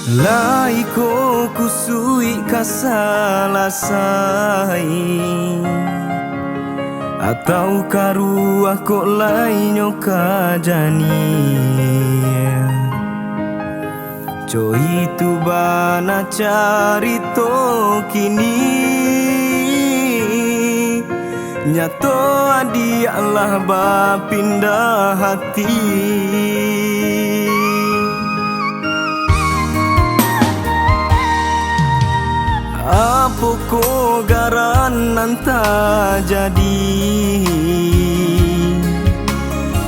Lai ko kusui kasalasai atau karuah ko lai nyoka jani Coy tu bana carito kini nyato adi Allah bapindah hati Apa ko garan nanta jadi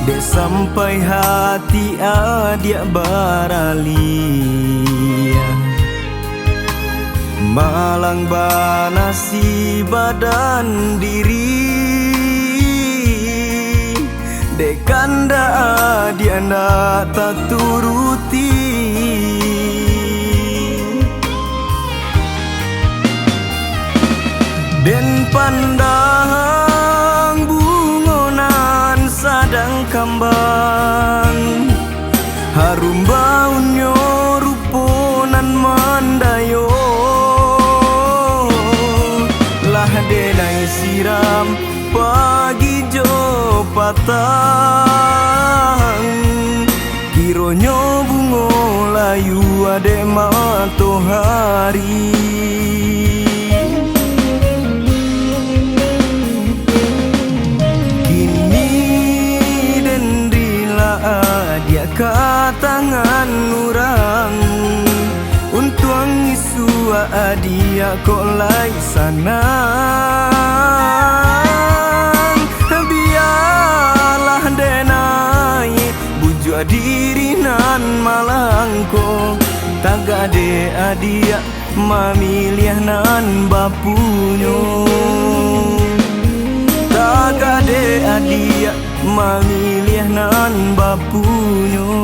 Dek sampai hati adia barali Malang bana si badan diri Dek kanda adia ndak tak turuti Den pandang bungonan sadang kambang Harum baunyo ruponan mandayo Lah denai siram pagi jo patang Kironyo bungo layu ade matahari Ka tangan orang Untuang isua adia kok lai sanang Biarlah denai bujuk diri nan malangko Tagade adia mamiliah nan bapunyo Tagade adia mamiliah nan bapunyo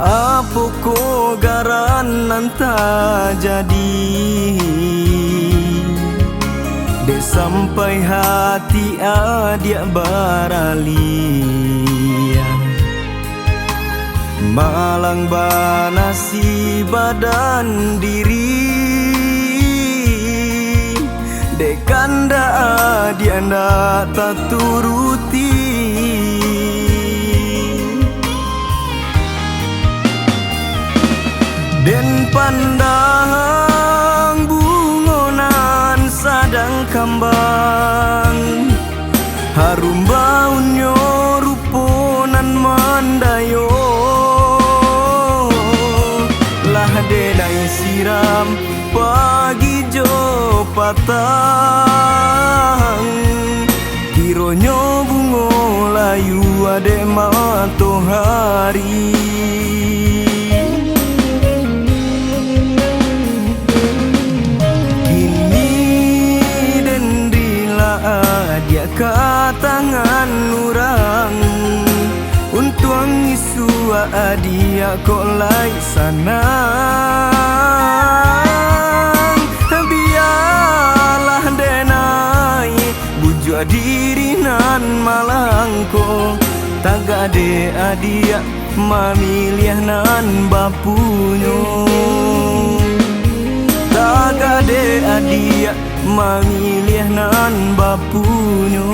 Apa ko garan nanta jadi Dek sampai hati adia barali Malang bana si badan diri Dek kanda adia ndak tak turuti Den pandang bungonan sadang kambang Harum baunyo ruponan mandayo Lah denai siram pagi jo patang Kironyo bungo layu ade matahari Ka tangan orang Untuang isua adia kok lai sanang Biar diri nan malangko, tagade adia mamiliah nan bapunyo, tagade adia mamiliah nan bapunyo.